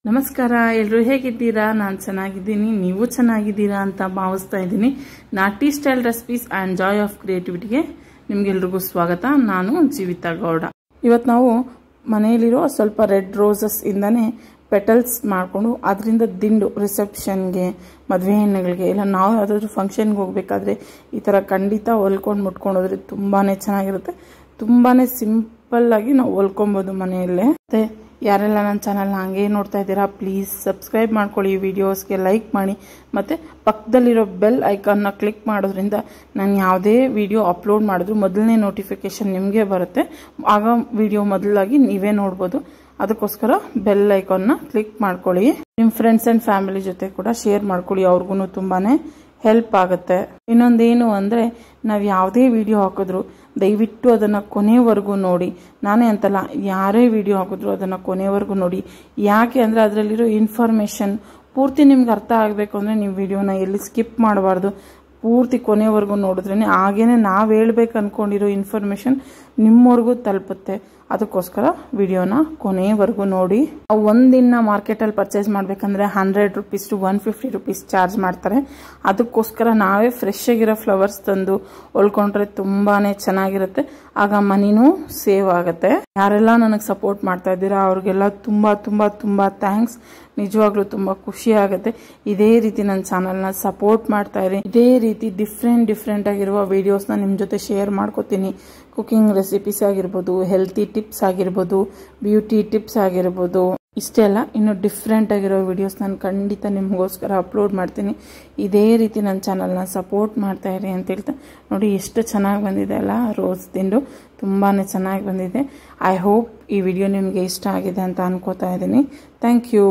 ನಮಸ್ಕಾರ ಎಲ್ಲರೂ ಹೇಗಿದ್ದೀರಾ ನಾನು ಚೆನ್ನಾಗಿದ್ದೀನಿ ನೀವು ಚೆನ್ನಾಗಿದ್ದೀರಾ ಅಂತ ಭಾವಿಸ್ತಾ ಇದ್ದೀನಿ ನಾಟಿ style recipes and joy of ಕ್ರಿಯೇಟಿವಿಟಿಗೆ ನಿಮಗೆಲ್ಲರಿಗೂ ಸ್ವಾಗತ ನಾನು ಜೀವಿತಾ ಗೌಡ ಇವತ್ತು ನಾವು ಮನೆಯಲ್ಲಿರೋ ಸ್ವಲ್ಪ ರೆಡ್ ರೋಸಸ್ ಇಂದನೇ ಪೆಟಲ್ಸ್ ಮಾಡ್ಕೊಂಡು ಅದರಿಂದ ದಿಂಡು ರಿಸೆಪ್ಷನ್ಗೆ ಮದುವೆ ಹೆಣ್ಣುಗಳಿಗೆ ಇಲ್ಲ ನಾವು ಯಾವುದಾದ್ರೂ ಫಂಕ್ಷನ್ಗೆ ಹೋಗಬೇಕಾದ್ರೆ ಈ ಥರ ಖಂಡಿತ ಹೊಲ್ಕೊಂಡು ಮುಟ್ಕೊಂಡು ಹೋದ್ರೆ ತುಂಬಾ ಚೆನ್ನಾಗಿರುತ್ತೆ ತುಂಬಾ ಸಿಂಪಲ್ ಆಗಿ ನಾವು ಹೊಲ್ಕೊಬೋದು ಮನೆಯಲ್ಲೇ ಮತ್ತೆ ಯಾರೆಲ್ಲ ನನ್ನ ಚಾನಲ್ನ ಹಾಗೆ ನೋಡ್ತಾ ಇದ್ದೀರಾ ಪ್ಲೀಸ್ ಸಬ್ಸ್ಕ್ರೈಬ್ ಮಾಡ್ಕೊಳ್ಳಿ ವಿಡಿಯೋಸ್ಗೆ ಲೈಕ್ ಮಾಡಿ ಮತ್ತು ಪಕ್ಕದಲ್ಲಿರೋ ಬೆಲ್ ಐಕಾನ್ನ ಕ್ಲಿಕ್ ಮಾಡೋದ್ರಿಂದ ನಾನು ಯಾವುದೇ ವಿಡಿಯೋ ಅಪ್ಲೋಡ್ ಮಾಡಿದ್ರು ಮೊದಲನೇ ನೋಟಿಫಿಕೇಷನ್ ನಿಮಗೆ ಬರುತ್ತೆ ಆಗ ವಿಡಿಯೋ ಮೊದಲಾಗಿ ನೀವೇ ನೋಡ್ಬೋದು ಅದಕ್ಕೋಸ್ಕರ ಬೆಲ್ ಐಕಾನ್ನ ಕ್ಲಿಕ್ ಮಾಡ್ಕೊಳ್ಳಿ ನಿಮ್ಮ ಫ್ರೆಂಡ್ಸ್ ಆ್ಯಂಡ್ ಫ್ಯಾಮಿಲಿ ಜೊತೆ ಕೂಡ ಶೇರ್ ಮಾಡ್ಕೊಳ್ಳಿ ಅವ್ರಿಗೂ ತುಂಬಾ ಹೆಲ್ಪ್ ಆಗುತ್ತೆ ಇನ್ನೊಂದೇನು ಅಂದರೆ ನಾವು ಯಾವುದೇ ವಿಡಿಯೋ ಹಾಕಿದ್ರು ದಯವಿಟ್ಟು ಅದನ್ನು ಕೊನೆವರೆಗೂ ನೋಡಿ ನಾನೇ ಅಂತಲ್ಲ ಯಾರೇ ವಿಡಿಯೋ ಹಾಕಿದ್ರು ಅದನ್ನು ಕೊನೆವರೆಗೂ ನೋಡಿ ಯಾಕೆ ಅಂದರೆ ಅದರಲ್ಲಿರೋ ಇನ್ಫಾರ್ಮೇಷನ್ ಪೂರ್ತಿ ನಿಮ್ಗೆ ಅರ್ಥ ಆಗಬೇಕು ಅಂದರೆ ನೀವು ವಿಡಿಯೋನ ಎಲ್ಲಿ ಸ್ಕಿಪ್ ಮಾಡಬಾರ್ದು ಪೂರ್ತಿ ಕೊನೆವರೆಗೂ ನೋಡಿದ್ರೇ ಹಾಗೇನೆ ನಾವು ಹೇಳ್ಬೇಕು ಅಂದ್ಕೊಂಡಿರೋ ಇನ್ಫಾರ್ಮೇಷನ್ ನಿಮ್ಮವರೆಗೂ ತಲುಪುತ್ತೆ ಅದಕ್ಕೋಸ್ಕರ ವಿಡಿಯೋನ ಕೊನೆವರೆಗೂ ನೋಡಿ ಒಂದಿನ ಮಾರ್ಕೆಟಲ್ಲಿ ಪರ್ಚೇಸ್ ಮಾಡಬೇಕಂದ್ರೆ 100 ರೂಪೀಸ್ ಟು 150 ರೂಪೀಸ್ ಚಾರ್ಜ್ ಮಾಡ್ತಾರೆ ಅದಕ್ಕೋಸ್ಕರ ನಾವೇ ಫ್ರೆಶ್ ಆಗಿರೋ ಫ್ಲವರ್ಸ್ ತಂದು ಹೊಲ್ಕೊಂಡ್ರೆ ತುಂಬಾ ಚೆನ್ನಾಗಿರುತ್ತೆ ಆಗ ಮನಿನೂ ಸೇವ್ ಆಗುತ್ತೆ ಯಾರೆಲ್ಲ ನನಗೆ ಸಪೋರ್ಟ್ ಮಾಡ್ತಾ ಇದ್ದೀರಾ ಅವ್ರಿಗೆಲ್ಲ ತುಂಬ ತುಂಬ ತುಂಬ ಥ್ಯಾಂಕ್ಸ್ ನಿಜವಾಗ್ಲೂ ತುಂಬ ಖುಷಿ ಆಗುತ್ತೆ ಇದೇ ರೀತಿ ನನ್ನ ಚಾನಲ್ನ ಸಪೋರ್ಟ್ ಮಾಡ್ತಾ ಇರಿ ಇದೇ ರೀತಿ ಡಿಫ್ರೆಂಟ್ ಆಗಿರುವ ವಿಡಿಯೋಸ್ನ ನಿಮ್ಮ ಜೊತೆ ಶೇರ್ ಮಾಡ್ಕೋತೀನಿ ಕುಕಿಂಗ್ ರೆಸಿಪೀಸ್ ಆಗಿರ್ಬೋದು ಹೆಲ್ತಿ ಟಿಪ್ಸ್ ಆಗಿರ್ಬೋದು ಬ್ಯೂಟಿ ಟಿಪ್ಸ್ ಆಗಿರ್ಬೋದು ಇಷ್ಟೇ ಅಲ್ಲ ಇನ್ನು ಡಿಫ್ರೆಂಟ್ ಆಗಿರೋ ವಿಡಿಯೋಸ್ ನಾನು ಖಂಡಿತ ನಿಮಗೋಸ್ಕರ ಅಪ್ಲೋಡ್ ಮಾಡ್ತೀನಿ ಇದೇ ರೀತಿ ನನ್ನ ಚಾನಲ್ನ ಸಪೋರ್ಟ್ ಮಾಡ್ತಾ ಇರಿ ಅಂತ ಹೇಳ್ತಾ ನೋಡಿ ಎಷ್ಟು ಚೆನ್ನಾಗಿ ಬಂದಿದೆ ಅಲ್ಲ ರೋಸ್ ದಿಂಡು ತುಂಬಾ ಚೆನ್ನಾಗಿ ಬಂದಿದೆ ಐ ಹೋಪ್ ಈ ವಿಡಿಯೋ ನಿಮಗೆ ಇಷ್ಟ ಆಗಿದೆ ಅಂತ ಅನ್ಕೋತಾ ಇದ್ದೀನಿ ಥ್ಯಾಂಕ್ ಯು